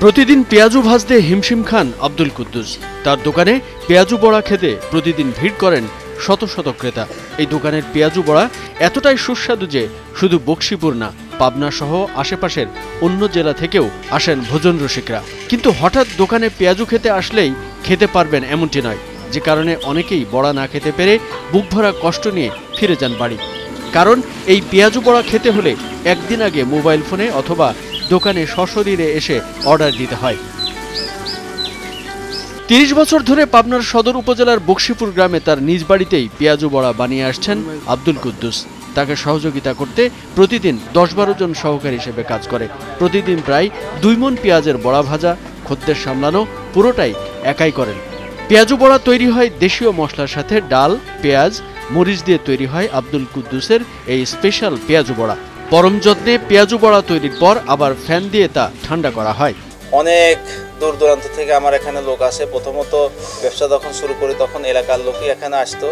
প্রতিদিন পেঁয়াজু ভাজতে হিমশিম খান আব্দুল কুদ্দুস। তার দোকানে পেঁয়াজু বড়া খেতে প্রতিদিন ভিড় করেন শত শত ক্রেতা। এই দোকানের পেঁয়াজু বড়া এতটাই সুস্বাদু যে শুধু বকশীপুর না, পাবনা সহ আশেপাশের অন্য জেলা থেকেও আসেন ভোজন রসিকরা। কিন্তু হঠাৎ দোকানে পেঁয়াজু খেতে আসলেই খেতে পারবেন এমনটি নয়, যে কারণে অনেকেই বড়া না খেতে পেরে বুক ভরা কষ্ট নিয়ে ফিরে যান বাড়ি। কারণ এই পেঁয়াজু বড়া খেতে হলে একদিন আগে মোবাইল ফোনে অথবা দোকানে সশরীরে এসে অর্ডার দিতে হয়। ৩০ বছর ধরে পাবনার সদর উপজেলার বকশীপুর গ্রামে তার নিজ বাড়িতেই পেঁয়াজু বড়া বানিয়ে আসছেন আব্দুল কুদ্দুস। তাকে সহযোগিতা করতে প্রতিদিন ১০-১২ জন সহকারী হিসেবে কাজ করে। প্রতিদিন প্রায় ২ মণ পেঁয়াজের বড়া ভাজা, খদ্দের সামলানো পুরোটাই একাই করেন। পেঁয়াজু বড়া তৈরি হয় দেশীয় মশলার সাথে ডাল, পেঁয়াজ, মরিচ দিয়ে তৈরি হয় আব্দুল কুদ্দুসের এই স্পেশাল পেঁয়াজু বড়া। পরম যত্নে পেঁয়াজু বড়া তৈরির পর আবার ফ্যান দিয়ে তা ঠান্ডা করা হয়। অনেক দূর দূরান্ত থেকে আমার এখানে লোক আসে। প্রথমত ব্যবসা যখন শুরু করি তখন এলাকার লোকই এখানে আসতো।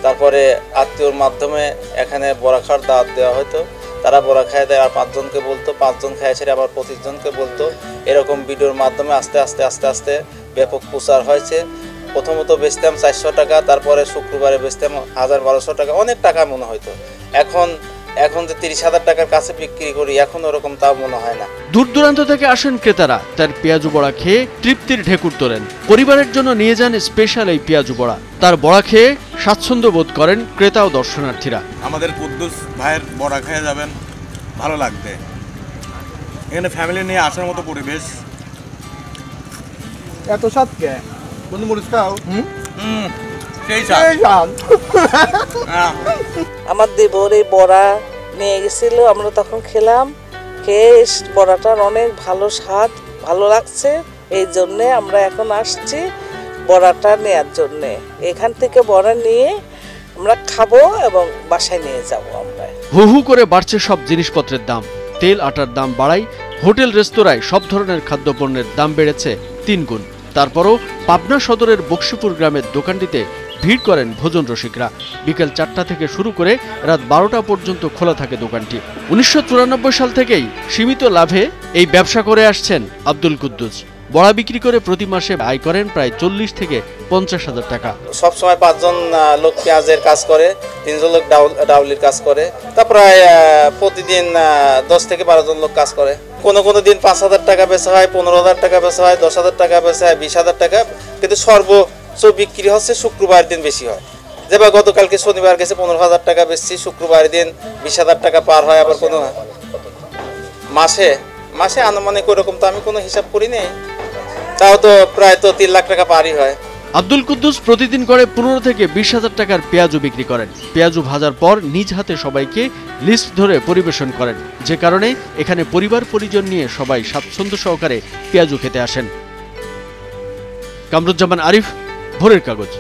তারপরে আত্মীয়র মাধ্যমে এখানে বড়া খাওয়ার দাওয়াত দেওয়া হতো। তারা বড়া খাইয়ে দেয় আর 5 জনকে বলতো, 5 জন খাইয়ে ছেড়ে আবার 25 জনকে বলতো। এরকম ভিডিওর মাধ্যমে আস্তে আস্তে ব্যাপক প্রচার হয়েছে। প্রথমত বেচতাম 400 টাকা, তারপরে শুক্রবারে বেচতাম 1000-1200 টাকা, অনেক টাকা মনে হইতো। এখন যে 30,000 টাকার কাছে বিক্রি করি, এখন ওরকম তাও মনে হয় না। দূর দূরান্ত থেকে আসেন ক্রেতারা তার পেঁয়াজু বড়া খেয়ে তৃপ্তির ঢেকুর তোলেন। পরিবারের জন্য নিয়ে যান স্পেশাল এই পেঁয়াজু বড়া। তার বড়া খেয়ে স্বাচ্ছন্দ্য বোধ করেন ক্রেতা ও দর্শনার্থীরা। আমাদের কুদ্দুস ভাইয়ের বড়া খেয়ে যাবেন, ভালো লাগবে। এখানে ফ্যামিলি নিয়ে আসার মতো পরিবেশ। এত স্বাদ কে বন্ধু, মরিচ খাও। আমার দেবর এই বড়া নিয়ে গেছিল, আমরা তখন খেলাম। খেয়ে বড়াটার অনেক ভালো স্বাদ, ভালো লাগছে। এই জন্যে আমরা এখন আসছি বড়াটা নেয়ার জন্যে। এখান থেকে বড়া নিয়ে আমরা খাবো এবং বাসায় নিয়ে যাবো আমরা। হু হু করে বাড়ছে সব জিনিসপত্রের দাম। তেল আটার দাম বাড়ায় হোটেল রেস্তোরাঁয় সব ধরনের খাদ্যপণ্যের দাম বেড়েছে ৩ গুণ। তারপরও পাবনা সদরের বকশীপুর গ্রামের দোকানটিতে ভিড় করেন ভোজন রসিকরা। বিকেল 4টা থেকে শুরু করে রাত 12টা পর্যন্ত খোলা থাকে দোকানটি। ১৯৯৪ সাল থেকেই সীমিত লাভে এই ব্যবসা করে আসছেন আব্দুল কুদ্দুস। বড়া বিক্রি করে প্রতি মাসে আয় করেন প্রায় 40 থেকে 50,000 টাকা। সবসময় 5 জন লোক পেঁয়াজের কাজ করে, 3 জন লোক ডাউলির কাজ করে। তা প্রায় প্রতিদিন 10 থেকে 12 জন লোক কাজ করে। কোনো দিন 5,000 টাকা বেচা হয়, 15,000 টাকা বেচা হয়, 10,000 টাকা বেচা হয়, 20,000 টাকা। কিন্তু সর্বোচ্চ বিক্রি হচ্ছে শুক্রবার দিন বেশি হয়। যেবার গতকালকে শনিবার গেছে 15,000 টাকা বেচছি, শুক্রবার দিন 20,000 টাকা পার হয়। আবার কোনো মাসে আনুমানিক ওরকম তো আমি কোনো হিসাব করি নেই, তাও তো প্রায় তো 3 লাখ টাকা পারই হয়। আব্দুল কুদ্দুস প্রতিদিন করে 15 থেকে 20,000 টাকার পেঁয়াজু বিক্রি করেন। পেঁয়াজু ভাজার পর নিজ হাতে সবাইকে লিস্ট ধরে পরিবেশন করেন, যে কারণে এখানে পরিবার পরিজন নিয়ে সবাই স্বাচ্ছন্দ্য সহকারে পেঁয়াজু খেতে আসেন। কামরুজ্জামান আরিফ, ভোরের কাগজ।